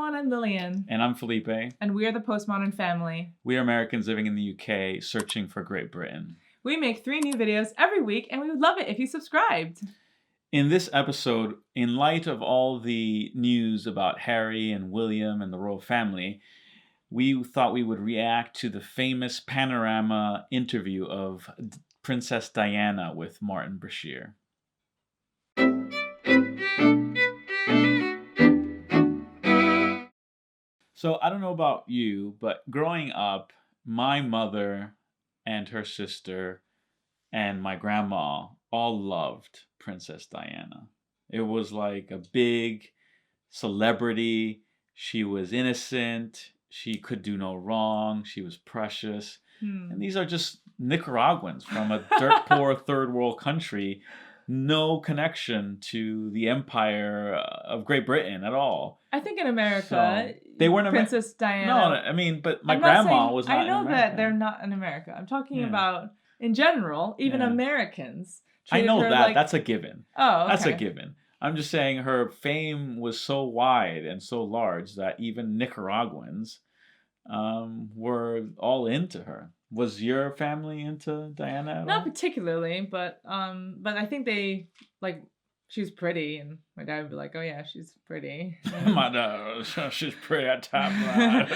everyone. I'm Lillian. And I'm Felipe. And we are the Postmodern family. We are Americans living in the UK, searching for Great Britain. We make 3 new videos every week, and we would love it if you subscribed. In this episode, in light of all the news about Harry and William and the royal family, we thought we would react to the famous panorama interview of Princess Diana with Martin Bashir. So I don't know about you, but growing up, my mother and her sister and my grandma all loved Princess Diana. It was like a big celebrity. She was innocent. She could do no wrong. She was precious. And these are just Nicaraguans from a dirt poor third world country. No connection to the empire of Great Britain at all. I think in America, they weren't Princess Diana. No, I mean, but my grandma was not. I know that they're not in America. I'm talking about in general, even Americans. I know that. Like... That's a given. Oh, okay. That's a given. I'm just saying her fame was so wide and so large that even Nicaraguans were all into her. Was your family into Diana at all? Not particularly, but I think they like she was pretty, and my dad would be like, "Oh yeah, she's pretty." My dad, she's pretty at top. I'd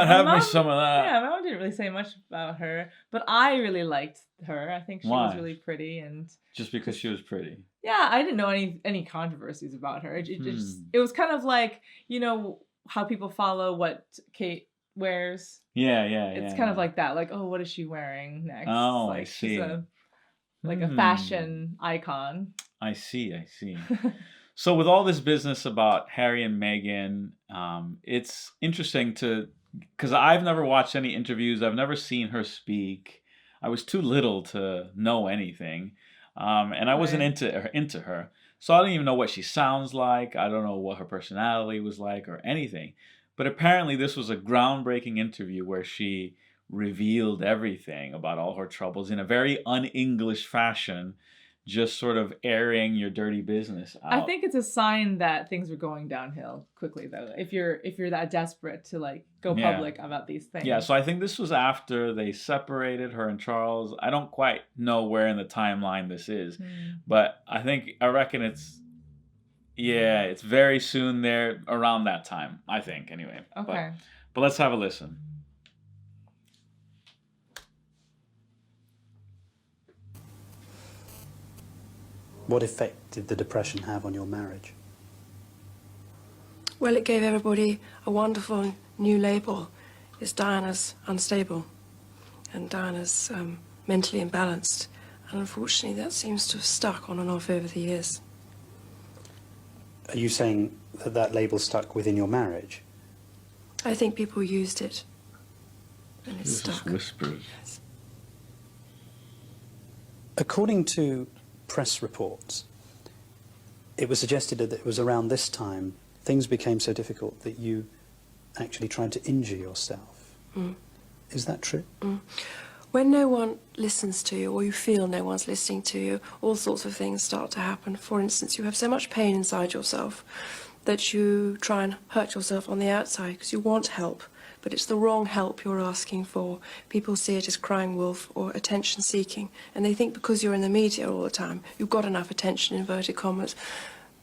have me some of that. Yeah, my mom didn't really say much about her, but I really liked her. I think she was really pretty, and just because she was pretty. Yeah, I didn't know any controversies about her. It was kind of like, you know how people follow what Kate wears. Yeah. It's kind of like that. Like, oh, what is she wearing next? Oh, like, I see. She's a fashion icon. I see. So with all this business about Harry and Meghan, it's interesting because I've never watched any interviews. I've never seen her speak. I was too little to know anything. And I wasn't into her. So I don't even know what she sounds like. I don't know what her personality was like or anything. But apparently this was a groundbreaking interview where she revealed everything about all her troubles in a very un-English fashion, just sort of airing your dirty business out. I think it's a sign that things are going downhill quickly, though. If you're that desperate to like go public about these things. Yeah, so I think this was after they separated, her and Charles. I don't quite know where in the timeline this is, but I reckon it's very soon there, around that time, I think, anyway. Okay. But let's have a listen. What effect did the depression have on your marriage? Well, it gave everybody a wonderful new label. It's Diana's unstable, and Diana's mentally imbalanced. And unfortunately, that seems to have stuck on and off over the years. Are you saying that label stuck within your marriage? I think people used it, and it stuck. Whispers. Yes. According to press reports, it was suggested that it was around this time things became so difficult that you actually tried to injure yourself. Is that true? When no one listens to you, or you feel no one's listening to you, all sorts of things start to happen. For instance, you have so much pain inside yourself that you try and hurt yourself on the outside because you want help, but it's the wrong help you're asking for. People see it as crying wolf or attention seeking, and they think because you're in the media all the time, you've got enough attention, inverted commas.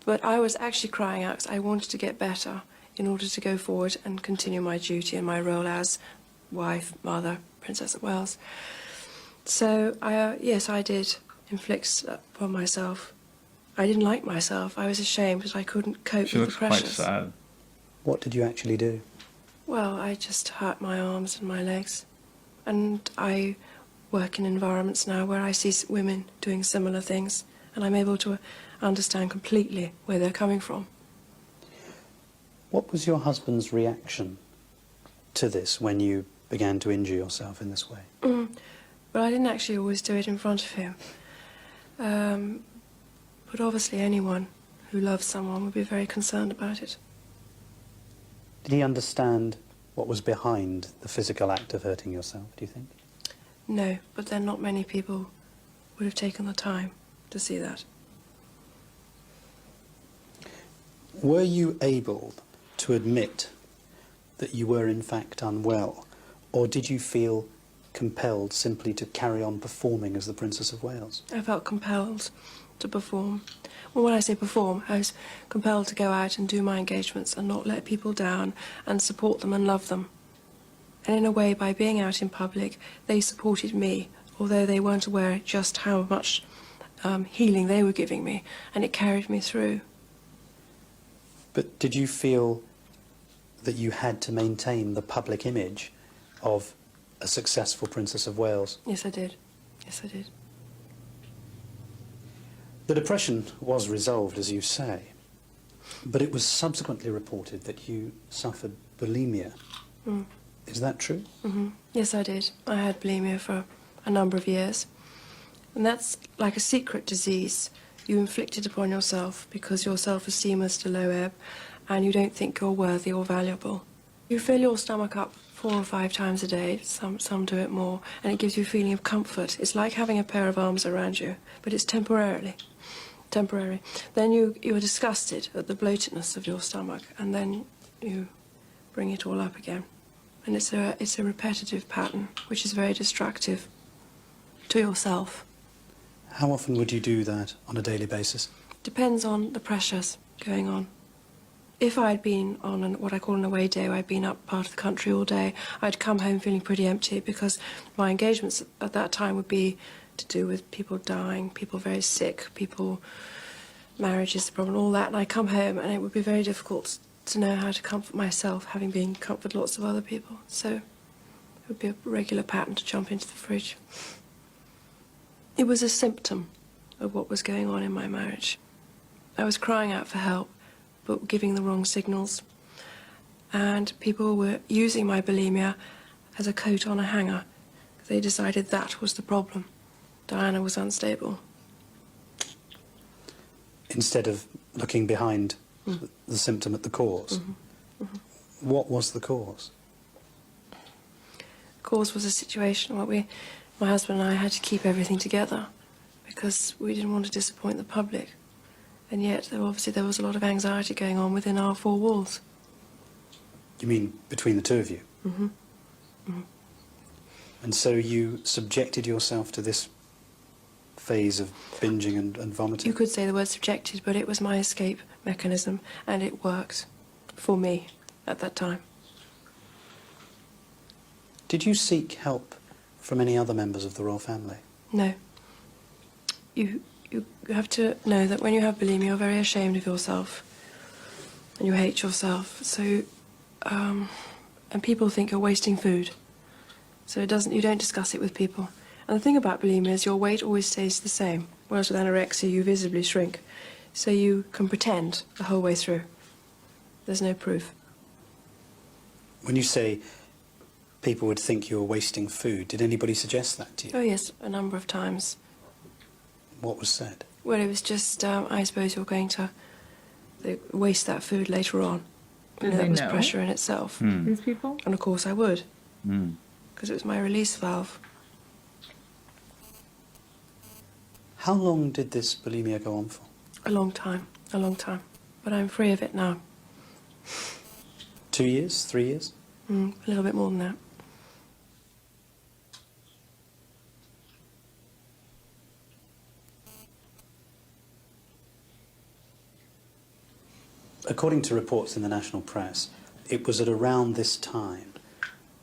But I was actually crying out because I wanted to get better in order to go forward and continue my duty and my role as wife, mother, Princess of Wales. So, yes, I did inflict upon myself. I didn't like myself. I was ashamed because I couldn't cope with the pressures. She looks quite sad. What did you actually do? Well, I just hurt my arms and my legs. And I work in environments now where I see women doing similar things, and I'm able to understand completely where they're coming from. What was your husband's reaction to this when you began to injure yourself in this way? Well, I didn't actually always do it in front of him. But obviously anyone who loves someone would be very concerned about it. Did he understand what was behind the physical act of hurting yourself, do you think? No, but then not many people would have taken the time to see that. Were you able to admit that you were in fact unwell, or did you feel compelled simply to carry on performing as the Princess of Wales? I felt compelled to perform. Well, when I say perform, I was compelled to go out and do my engagements and not let people down and support them and love them. And in a way, by being out in public, they supported me, although they weren't aware just how much healing they were giving me, and it carried me through. But did you feel that you had to maintain the public image of a successful Princess of Wales? Yes, I did. Yes, I did. The depression was resolved, as you say, but it was subsequently reported that you suffered bulimia. Mm. Is that true? Mm-hmm. Yes, I did. I had bulimia for a number of years. And that's like a secret disease you inflicted upon yourself because your self-esteem is at a low ebb and you don't think you're worthy or valuable. You fill your stomach up 4 or 5 times a day, some do it more, and it gives you a feeling of comfort. It's like having a pair of arms around you, but it's temporary. Then you are disgusted at the bloatedness of your stomach, and then you bring it all up again. And it's a repetitive pattern, which is very destructive to yourself. How often would you do that on a daily basis? Depends on the pressures going on. If I'd been on what I call an away day, I'd been up part of the country all day, I'd come home feeling pretty empty because my engagements at that time would be to do with people dying, people very sick, marriage is the problem, all that, and I'd come home and it would be very difficult to know how to comfort myself, having been comforted lots of other people. So it would be a regular pattern to jump into the fridge. It was a symptom of what was going on in my marriage. I was crying out for help, but giving the wrong signals. And people were using my bulimia as a coat on a hanger. They decided that was the problem. Diana was unstable. Instead of looking behind the symptom at the cause. Mm-hmm. Mm-hmm. What was the cause? The cause was a situation where my husband and I had to keep everything together because we didn't want to disappoint the public. And yet, obviously, there was a lot of anxiety going on within our 4 walls. You mean between the two of you? Mm-hmm. Mm-hmm. And so you subjected yourself to this phase of binging and vomiting? You could say the word subjected, but it was my escape mechanism, and it worked for me at that time. Did you seek help from any other members of the royal family? No. You have to know that when you have bulimia, you're very ashamed of yourself, and you hate yourself. So, and people think you're wasting food. So you don't discuss it with people. And the thing about bulimia is your weight always stays the same, whereas with anorexia you visibly shrink. So you can pretend the whole way through. There's no proof. When you say people would think you were wasting food, did anybody suggest that to you? Oh yes, a number of times. What was said? Well, it was just, I suppose you're going to waste that food later on. Did that they was know? pressure in itself. These people? And of course I would, because it was my release valve. How long did this bulimia go on for? A long time. But I'm free of it now. 2 years? 3 years? A little bit more than that. According to reports in the national press, it was at around this time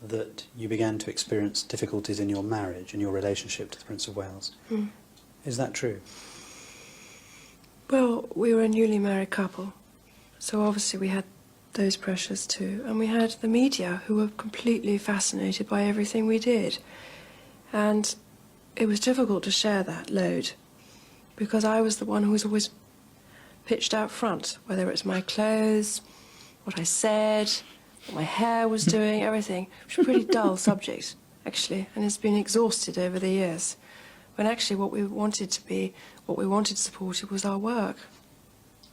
that you began to experience difficulties in your marriage and your relationship to the Prince of Wales. Is that true? Well, we were a newly married couple, so obviously we had those pressures too. And we had the media who were completely fascinated by everything we did. And it was difficult to share that load, because I was the one who was always pitched out front, whether it's my clothes, what I said, what my hair was doing, everything. It was a pretty dull subject, actually, and it's been exhausted over the years. When actually what we wanted to support, it was our work,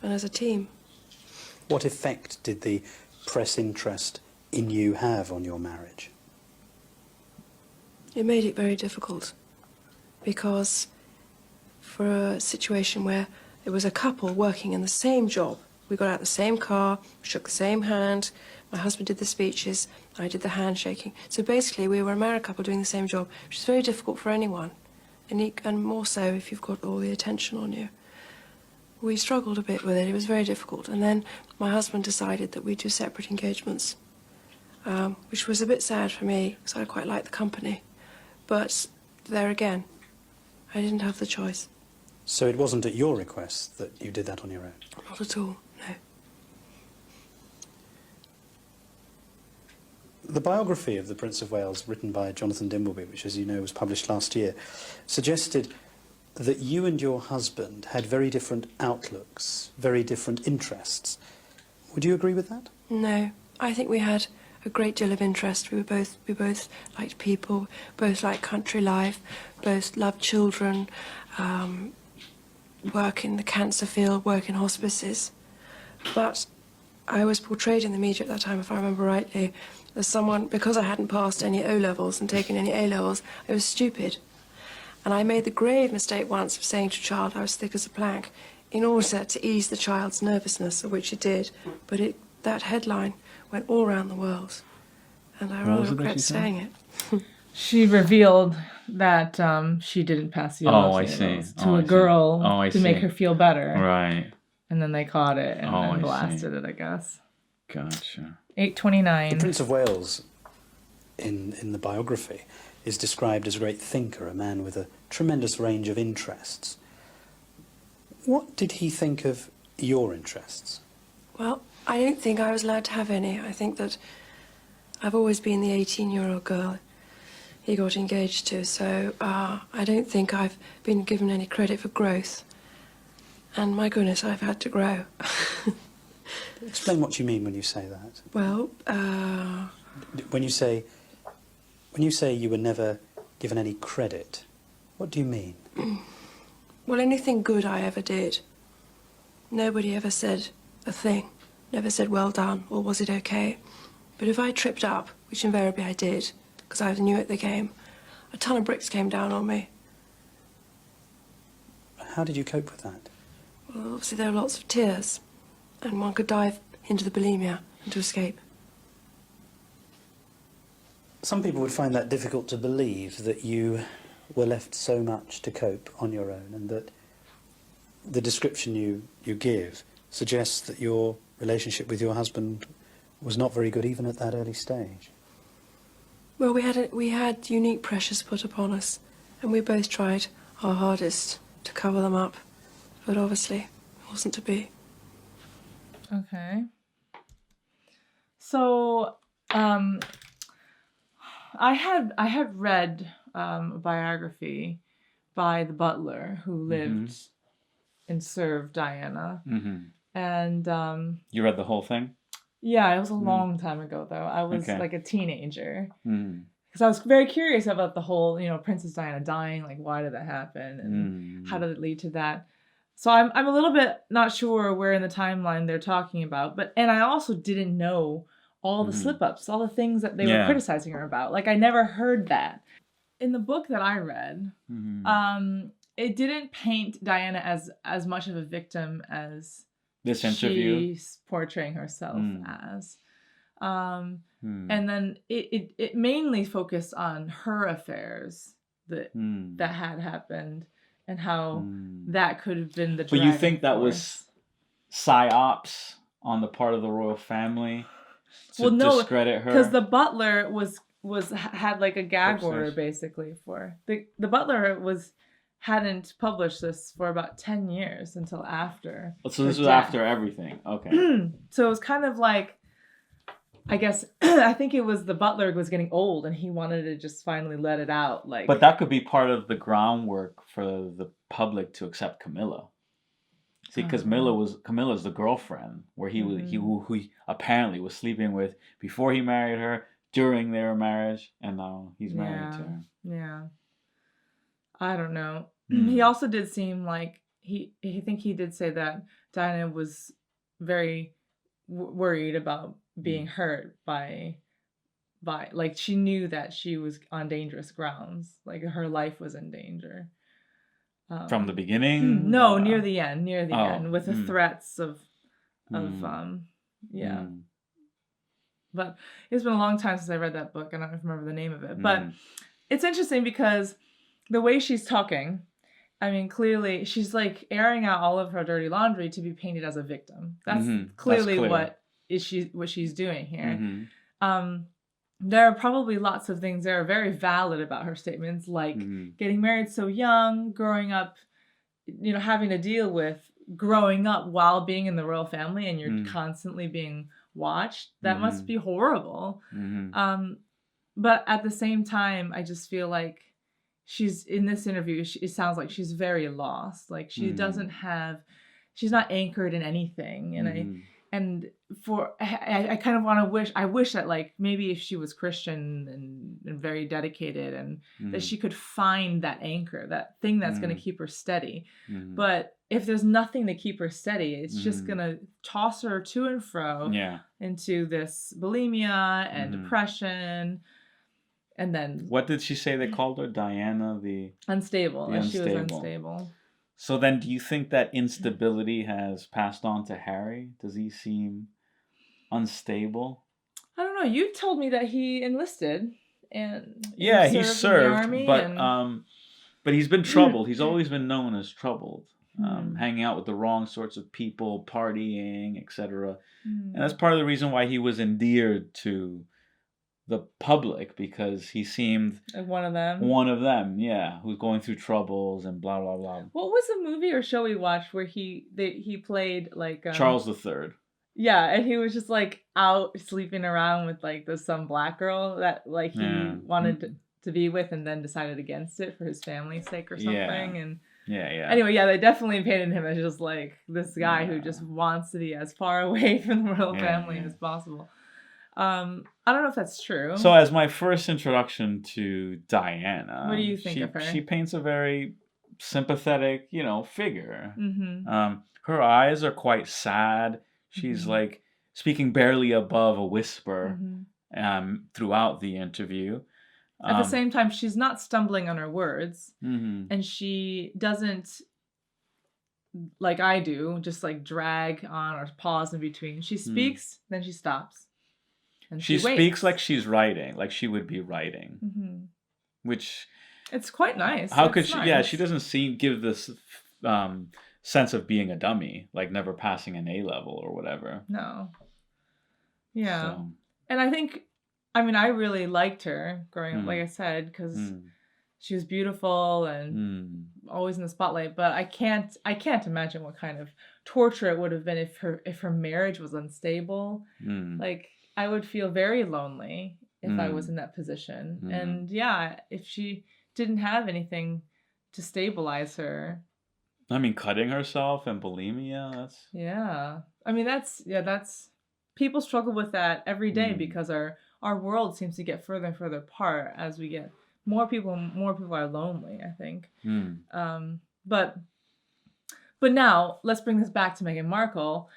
and as a team. What effect did the press interest in you have on your marriage? It made it very difficult, because for a situation where there was a couple working in the same job We got out the same car, shook the same hand. My husband did the speeches, I did the handshaking. So basically, we were a married couple doing the same job, which is very difficult for anyone, and more so if you've got all the attention on you. We struggled a bit with it. It was very difficult. And then my husband decided that we'd do separate engagements, which was a bit sad for me, because I quite liked the company. But there again, I didn't have the choice. So it wasn't at your request that you did that on your own? Not at all, no. The biography of the Prince of Wales, written by Jonathan Dimbleby, which, as you know, was published last year, suggested that you and your husband had very different outlooks, very different interests. Would you agree with that? No, I think we had a great deal of interest. We both liked people, both liked country life, both loved children, work in the cancer field, work in hospices. But I was portrayed in the media at that time, if I remember rightly, as someone, because I hadn't passed any O-levels and taken any A-levels, I was stupid. And I made the grave mistake once of saying to a child I was thick as a plank in order to ease the child's nervousness, of which it did. But that headline went all around the world. And I rather regret saying it. She revealed that she didn't pass the O-levels to a girl to make her feel better. Right. And then they caught it and then blasted it, I guess. Gotcha. 829. The Prince of Wales, in the biography, is described as a great thinker, a man with a tremendous range of interests. What did he think of your interests? Well, I don't think I was allowed to have any. I think that I've always been the 18-year-old girl he got engaged to, so I don't think I've been given any credit for growth. And my goodness, I've had to grow. Explain what you mean when you say that. Well, When you say you were never given any credit, what do you mean? well, anything good I ever did, nobody ever said a thing. Never said well done or was it okay. But if I tripped up, which invariably I did, because I was new at the game, a ton of bricks came down on me. How did you cope with that? Well, obviously there were lots of tears, and one could dive into the bulimia and to escape. Some people would find that difficult to believe, that you were left so much to cope on your own, and that the description you give suggests that your relationship with your husband was not very good even at that early stage. Well, we had unique pressures put upon us, and we both tried our hardest to cover them up, but obviously it wasn't to be. Okay. So, I had read a biography by the butler who lived and served Diana, and You read the whole thing? yeah, it was a long time ago though. I was like a teenager, because I was very curious about the whole, Princess Diana dying. Like, why did that happen, and how did it lead to that? So I'm a little bit not sure where in the timeline they're talking about, and I also didn't know all the slip-ups, all the things that they were criticizing her about. Like, I never heard that. In the book that I read, it didn't paint Diana as much of a victim as this interview she's portraying herself as. And then it mainly focused on her affairs that had happened and how that could have been the But you think that was psyops on the part of the royal family to discredit her? Because the butler had like a gag order basically for the butler hadn't published this for about 10 years until after. So this was after everything. Okay. So it was kind of like, I guess, I think it was the butler was getting old and he wanted to just finally let it out. But that could be part of the groundwork for the public to accept Camilla. See, because Camilla's the girlfriend where who he apparently was sleeping with before he married her, during their marriage, and now he's married to her. Yeah. I don't know. He also did seem like he did say that Diana was very worried about being hurt by like, she knew that she was on dangerous grounds, like her life was in danger. From the beginning? No, near the end, with the threats of of But it's been a long time since I read that book. I don't remember the name of it. But it's interesting because the way she's talking, I mean, clearly she's like airing out all of her dirty laundry to be painted as a victim. That's clearly what she's doing here. There are probably lots of things that are very valid about her statements, like getting married so young, growing up, you know, having to deal with growing up while being in the royal family and you're constantly being watched. That must be horrible. But at the same time, I just feel like she's in this interview, it sounds like she's very lost. Like she doesn't have, she's not anchored in anything. I kind of want to wish, I wish that like maybe if she was Christian and very dedicated and that she could find that anchor, that thing that's going to keep her steady. But if there's nothing to keep her steady, it's just going to toss her to and fro into this bulimia and depression. And then what did she say they called her? Diana, the unstable. The she was unstable. So then do you think that instability has passed on to Harry? Does he seem unstable? I don't know. You told me that he enlisted and he served, but he's been troubled. He's always been known as troubled. Hanging out with the wrong sorts of people, partying, etc. And that's part of the reason why he was endeared to the public, because he seemed like one of them, who's going through troubles and blah blah blah. What was the movie or show we watched where he played like Charles III? Yeah, and he was just like out sleeping around with like some black girl that like he wanted to be with, and then decided against it for his family's sake or something. And anyway, they definitely painted him as just like this guy who just wants to be as far away from the royal family as possible. I don't know if that's true. So as my first introduction to Diana, what do you think of her? She paints a very sympathetic, figure. Her eyes are quite sad. She's like speaking barely above a whisper throughout the interview. At the same time, she's not stumbling on her words, and she doesn't, like I do, just like drag on or pause in between. She speaks, then she stops. And she speaks like she's writing, like she would be writing, which it's quite nice. How could she? Nice. Yeah, she doesn't give this sense of being a dummy, like never passing an A level or whatever. No. Yeah, and I think, I mean, I really liked her growing up, like I said, because she was beautiful and always in the spotlight. But I can't imagine what kind of torture it would have been if her marriage was unstable. Like, I would feel very lonely if I was in that position. And if she didn't have anything to stabilize her. I mean, cutting herself and bulimia, that's... Yeah. I mean, that's people struggle with that every day because our world seems to get further and further apart as we get more people are lonely, I think. But now let's bring this back to Meghan Markle.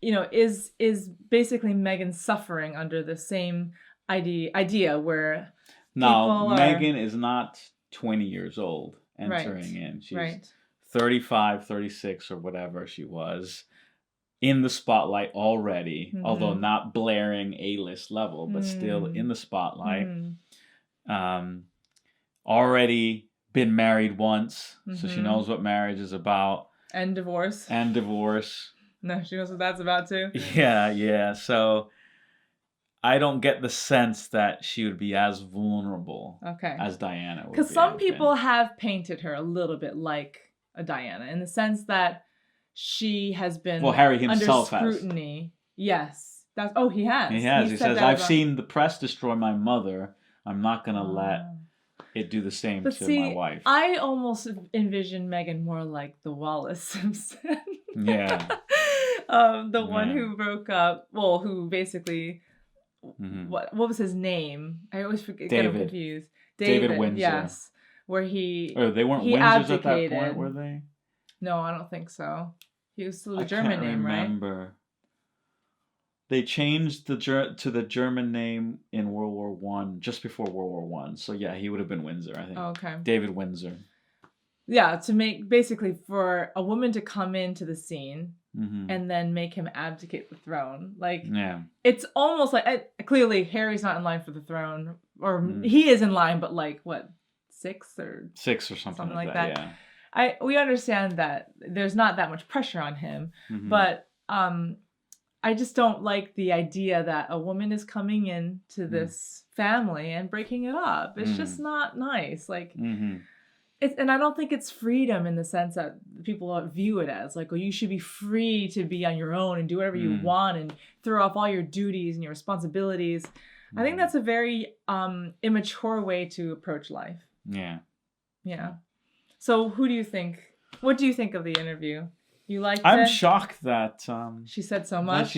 Is basically Meghan suffering under the same idea where now Meghan is not 20 years old entering in. She's 35, 36 or whatever she was in the spotlight already, although not blaring A-list level, but still in the spotlight. Already been married once, so she knows what marriage is about. And divorce. No, she knows what that's about too. Yeah. So I don't get the sense that she would be as vulnerable as Diana would be. Because some people have painted her a little bit like a Diana in the sense that she has been Harry himself under scrutiny. Yes. He has. He has. He says, I've seen the press destroy my mother. I'm not going to let it do the same my wife. I almost envision Meghan more like the Wallace Simpson. Yeah. The one who broke up, who basically, what was his name? I always get him confused. David Windsor. Yes. Where he they weren't Windsors at that point, were they? No, I don't think so. He was still a German name, right? I can't remember. They changed to the German name in World War I, just before World War I. So yeah, he would have been Windsor, I think. Oh, okay. David Windsor. Yeah, to make basically for a woman to come into the scene and then make him abdicate the throne. Like, it's almost like clearly Harry's not in line for the throne, or he is in line, but like what, six or something like that. Yeah. We understand that there's not that much pressure on him, but I just don't like the idea that a woman is coming into this family and breaking it up. It's just not nice. Like. And I don't think it's freedom in the sense that people view it as like, oh, you should be free to be on your own and do whatever you want and throw off all your duties and your responsibilities. I think that's a very immature way to approach life. Yeah. Yeah. So what do you think of the interview? You liked it? I'm shocked that she said so much.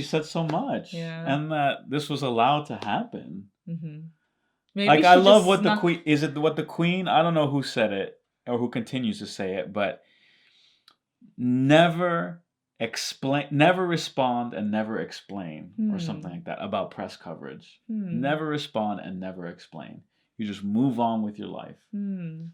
Yeah. And that this was allowed to happen. Maybe like, I love what the queen, is it what the queen, I don't know who said it or who continues to say it, but never respond and never explain or something like that about press coverage. Never respond and never explain. You just move on with your life. And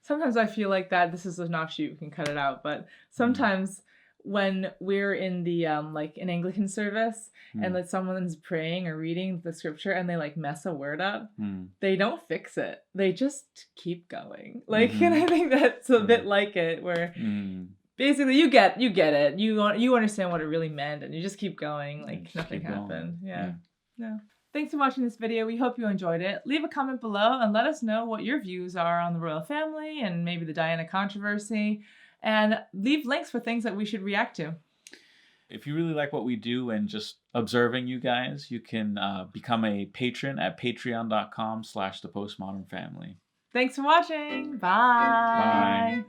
sometimes I feel like that this is an offshoot, we can cut it out, but sometimes when we're in the like an Anglican service and like someone's praying or reading the scripture and they like mess a word up, they don't fix it. They just keep going. Like, and I think that's a bit like it, where basically you get it. You understand what it really meant, and you just keep going like nothing happened. Yeah. Thanks for watching this video. We hope you enjoyed it. Leave a comment below and let us know what your views are on the royal family and maybe the Diana controversy. And leave links for things that we should react to. If you really like what we do and just observing you guys, you can become a patron at patreon.com/thepostmodernfamily. Thanks for watching. Bye. Bye.